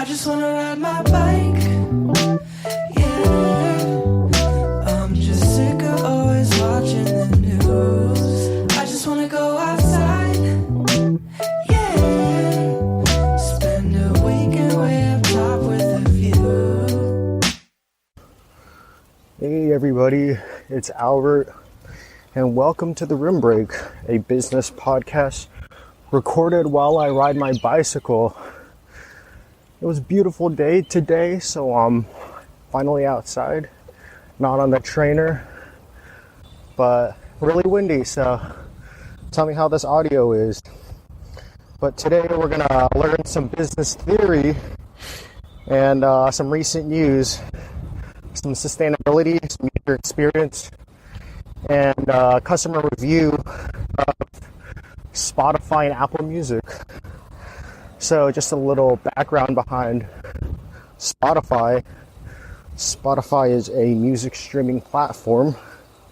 I just wanna ride my bike. Yeah, I'm just sick of always watching the news. I just wanna go outside. Yeah, spend a weekend way up top with a view. Hey everybody, it's Albert, and welcome to The Rim Break, a business podcast recorded while I ride my bicycle. It was a beautiful day today, so I'm finally outside, not on the trainer, but really windy, so tell me how this audio is. But today we're gonna learn some business theory and some recent news, some sustainability, some user experience, and customer review of Spotify and Apple Music. So just a little background behind Spotify. Spotify is a music streaming platform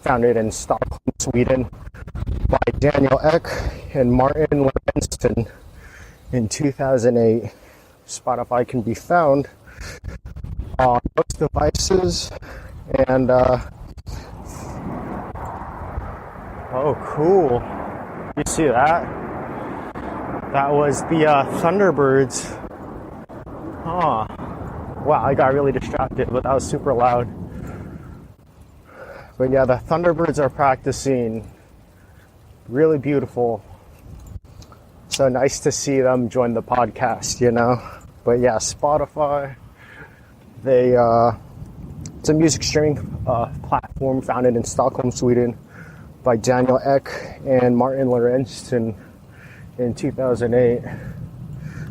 founded in Stockholm, Sweden by Daniel Ek and Martin Lorentzen in 2008. Spotify can be found on most devices and oh cool, you see that? That was the Thunderbirds. Huh. Wow, I got really distracted, but that was super loud. But yeah, the Thunderbirds are practicing. Really beautiful. So nice to see them join the podcast, you know? But yeah, Spotify, it's a music streaming platform founded in Stockholm, Sweden by Daniel Ek and Martin Lorentzen in 2008.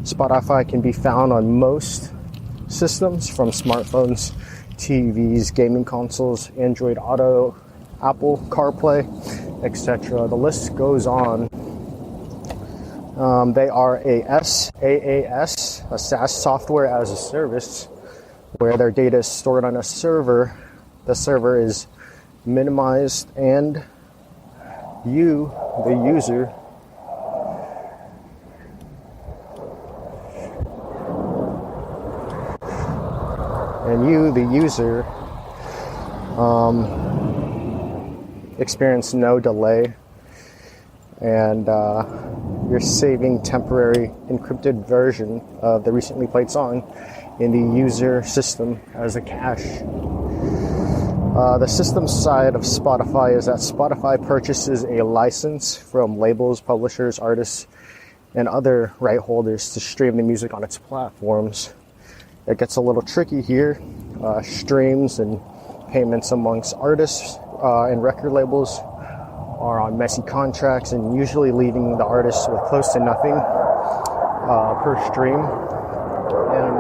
Spotify can be found on most systems, from smartphones, TVs, gaming consoles, Android Auto, Apple CarPlay, etc. The list goes on. They are a SaaS, a SaaS software as a service, where their data is stored on a server. The server is minimized, and you, the user, experience no delay, and you're saving temporary encrypted version of the recently played song in the user system as a cache. The system side of Spotify is that Spotify purchases a license from labels, publishers, artists, and other right holders to stream the music on its platforms. It gets a little tricky here. Streams and payments amongst artists and record labels are on messy contracts and usually leaving the artists with close to nothing per stream. And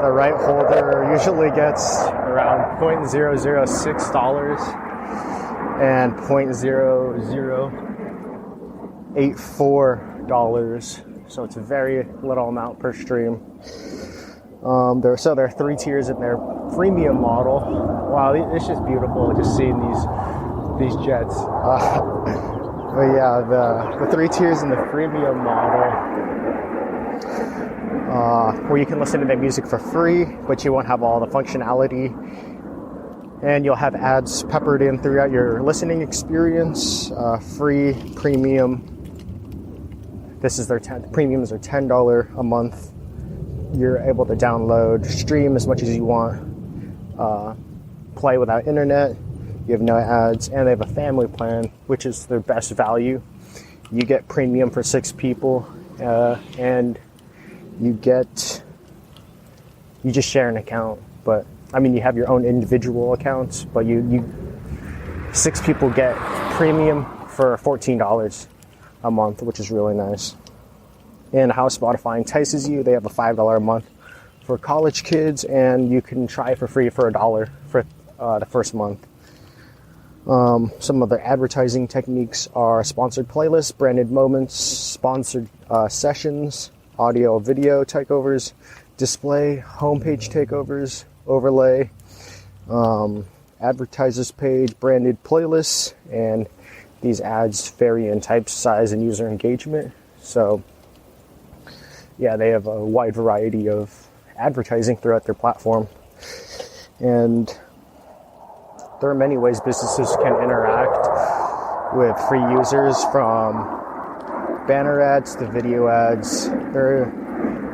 the right holder usually gets around $0.006 and $0.0084. So it's a very little amount per stream. There are 3 tiers in their freemium model. Wow, it's just beautiful just seeing these jets. But yeah, the 3 tiers in the freemium model, where you can listen to their music for free, but you won't have all the functionality, and you'll have ads peppered in throughout your listening experience. Free, premium. Premiums are $10 a month. You're able to download, stream as much as you want, play without internet. You have no ads, and they have a family plan, which is their best value. You get premium for 6 people, and you just share an account. But I mean, you have your own individual accounts, but you 6 people get premium for $14 a month, which is really nice. And how Spotify entices you, they have a $5 a month for college kids, and you can try for free for $1 for the first month. Some of their advertising techniques are sponsored playlists, branded moments, sponsored sessions, audio, video takeovers, display, homepage takeovers, overlay, advertisers page, branded playlists, and these ads vary in type, size, and user engagement. So yeah, they have a wide variety of advertising throughout their platform. And there are many ways businesses can interact with free users, from banner ads to video ads.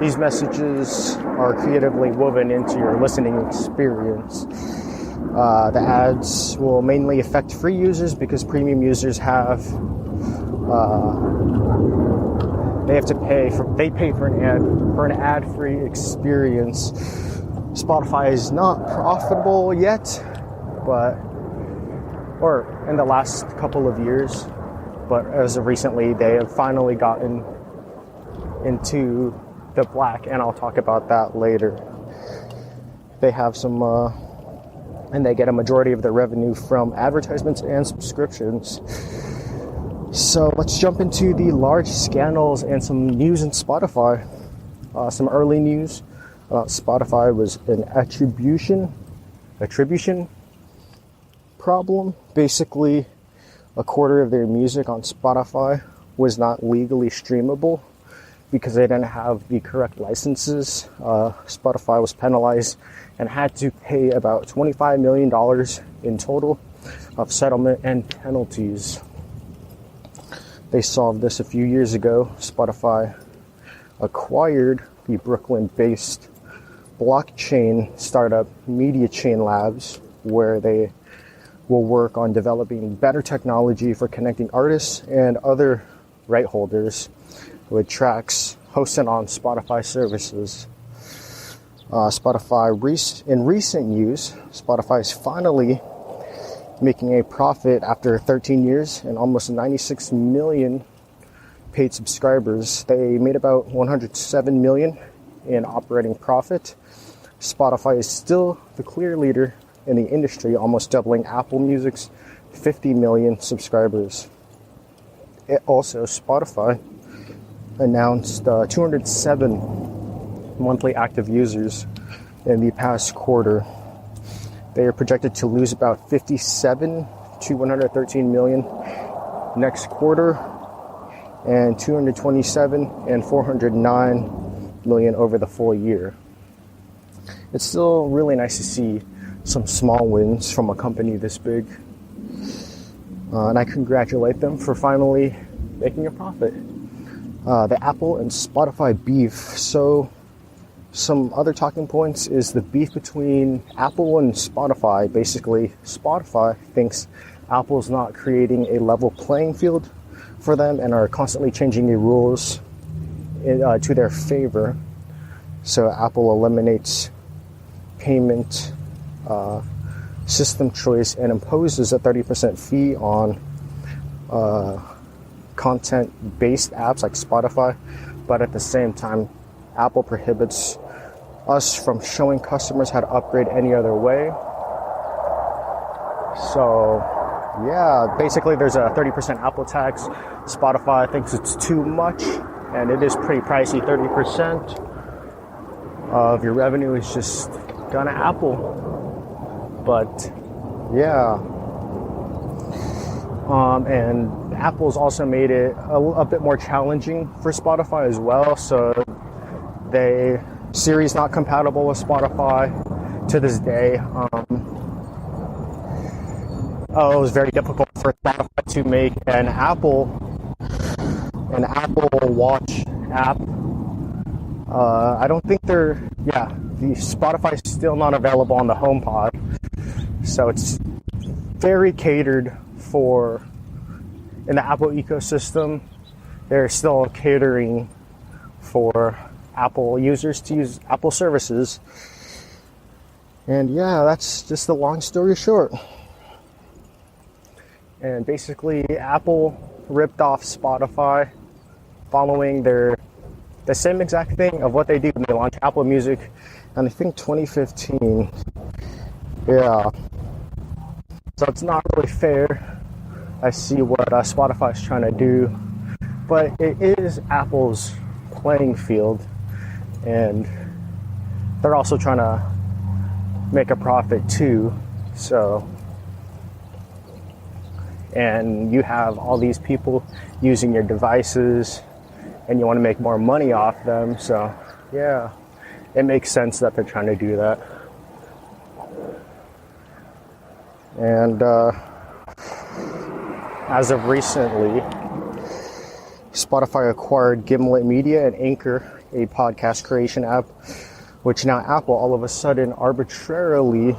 These messages are creatively woven into your listening experience. The ads will mainly affect free users because premium users they pay for an ad-free experience. Spotify is not profitable yet, or in the last couple of years, but as of recently, they have finally gotten into the black, and I'll talk about that later. They have and they get a majority of their revenue from advertisements and subscriptions. So let's jump into the large scandals and some news in Spotify. Some early news about Spotify was an attribution problem. Basically, a quarter of their music on Spotify was not legally streamable because they didn't have the correct licenses. Spotify was penalized and had to pay about $25 million in total of settlement and penalties. They solved this a few years ago. Spotify acquired the Brooklyn-based blockchain startup Media Chain Labs, where they will work on developing better technology for connecting artists and other right holders with tracks hosted on Spotify services. In recent news, Spotify is finally making a profit after 13 years and almost 96 million paid subscribers. They made about 107 million in operating profit. Spotify is still the clear leader in the industry, almost doubling Apple Music's 50 million subscribers. Spotify announced 207 monthly active users in the past quarter. They are projected to lose about 57 to 113 million next quarter, and 227 and 409 million over the full year. It's still really nice to see some small wins from a company this big. And I congratulate them for finally making a profit. The Apple and Spotify beef. So some other talking points is the beef between Apple and Spotify. Basically, Spotify thinks Apple's not creating a level playing field for them and are constantly changing the rules to their favor. So Apple eliminates payment system choice and imposes a 30% fee on content-based apps like Spotify, but at the same time, Apple prohibits us from showing customers how to upgrade any other way. So, yeah, basically there's a 30% Apple tax. Spotify thinks it's too much, and it is pretty pricey. 30% of your revenue is just gone to Apple. But, yeah. And Apple's also made it a bit more challenging for Spotify as well. So Siri's not compatible with Spotify to this day. It was very difficult for Spotify to make an Apple Watch app. I don't think the Spotify is still not available on the HomePod. So it's very catered for, in the Apple ecosystem, they're still catering for Apple users to use Apple services. And yeah, that's just the long story short. And basically, Apple ripped off Spotify following the same exact thing of what they do when they launched Apple Music, and I think 2015. Yeah. So it's not really fair. I see what Spotify is trying to do, but it is Apple's playing field, and they're also trying to make a profit too. So, and you have all these people using your devices and you want to make more money off them. So yeah, it makes sense that they're trying to do that. And as of recently, Spotify acquired Gimlet Media and Anchor, a podcast creation app, which now Apple all of a sudden arbitrarily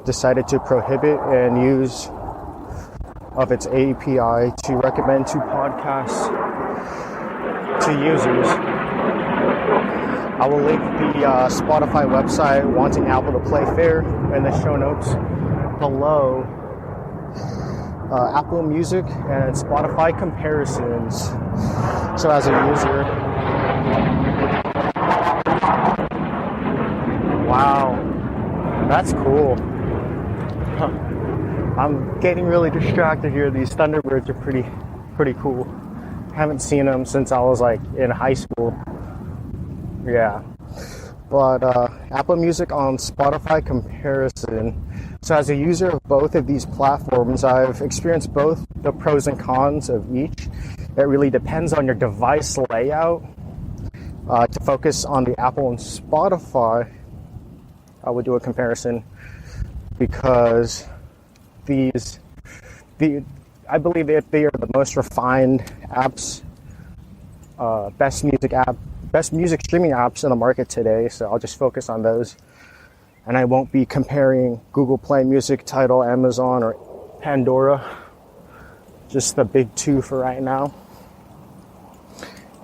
decided to prohibit and use of its API to recommend to podcasts to users. I will link the Spotify website wanting Apple to play fair in the show notes below. Apple Music and Spotify comparisons. So as a user, wow, that's cool. I'm getting really distracted here. These Thunderbirds are pretty cool. Haven't seen them since I was like in high school. Yeah. But Apple Music on Spotify comparison. So as a user of both of these platforms, I've experienced both the pros and cons of each. It really depends on your device layout. To focus on the Apple and Spotify, I would do a comparison because I believe that they are the most refined apps, best music streaming apps in the market today. So I'll just focus on those. And I won't be comparing Google Play Music, Tidal, Amazon, or Pandora. Just the big two for right now.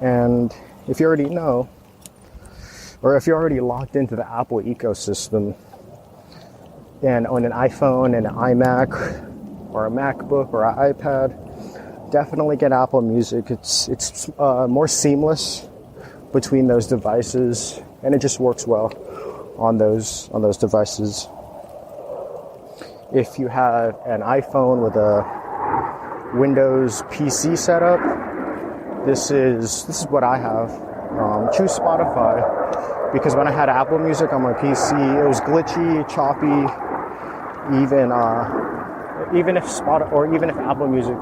And if you already know, or if you're already logged into the Apple ecosystem and own an iPhone and an iMac or a MacBook or an iPad, definitely get Apple Music. It's more seamless between those devices, and it just works well on those devices. If you have an iPhone with a Windows PC setup, this is what I have. Choose Spotify, because when I had Apple Music on my PC, it was glitchy, choppy. Even if Apple Music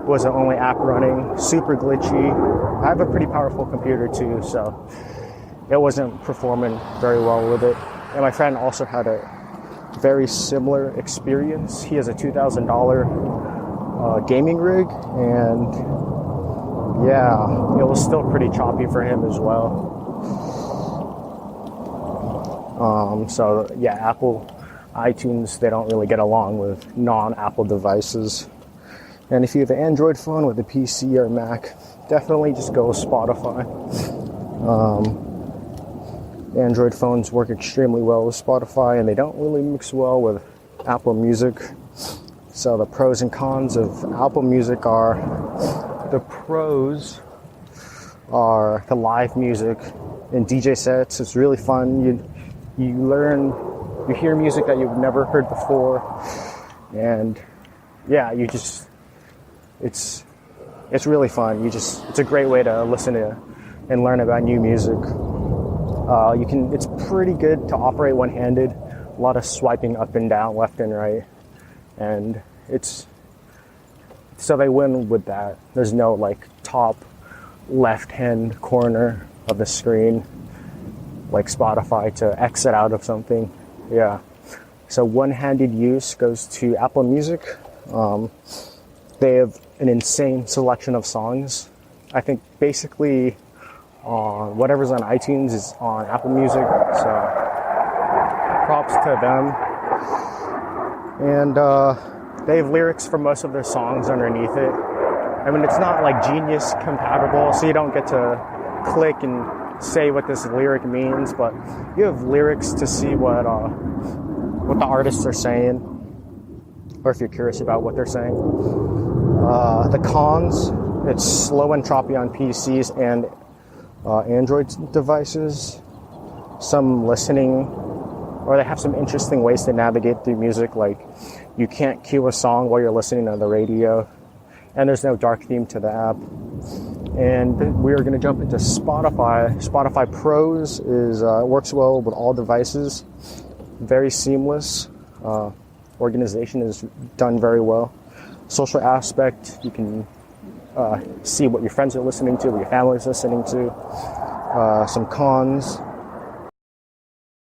was the only app running, super glitchy. I have a pretty powerful computer too, so it wasn't performing very well with it. And my friend also had a very similar experience. He has a $2,000 gaming rig, and yeah, it was still pretty choppy for him as well. So yeah, Apple iTunes, they don't really get along with non-Apple devices. And if you have an Android phone with a PC or Mac, definitely just go with Spotify. Android phones work extremely well with Spotify, and they don't really mix well with Apple Music. So the pros and cons of Apple Music are, the pros are the live music and DJ sets. It's really fun. You hear music that you've never heard before, and yeah, it's really fun. It's a great way to listen to and learn about new music. It's pretty good to operate one-handed. A lot of swiping up and down, left and right, and so they win with that. There's no like top left-hand corner of the screen like Spotify to exit out of something. Yeah. So one-handed use goes to Apple Music. They have an insane selection of songs. I think basically whatever's on iTunes is on Apple Music. So props to them. And they have lyrics for most of their songs underneath it. I mean, it's not like Genius compatible, so you don't get to click and say what this lyric means, but you have lyrics to see what the artists are saying, or if you're curious about what they're saying. The cons, it's slow and choppy on PCs and Android devices. Some listening, or they have some interesting ways to navigate through music, like you can't cue a song while you're listening on the radio, and there's no dark theme to the app. And we are going to jump into Spotify. Spotify Pros works well with all devices. Very seamless. Organization is done very well. Social aspect, you can see what your friends are listening to, what your family's listening to, some cons,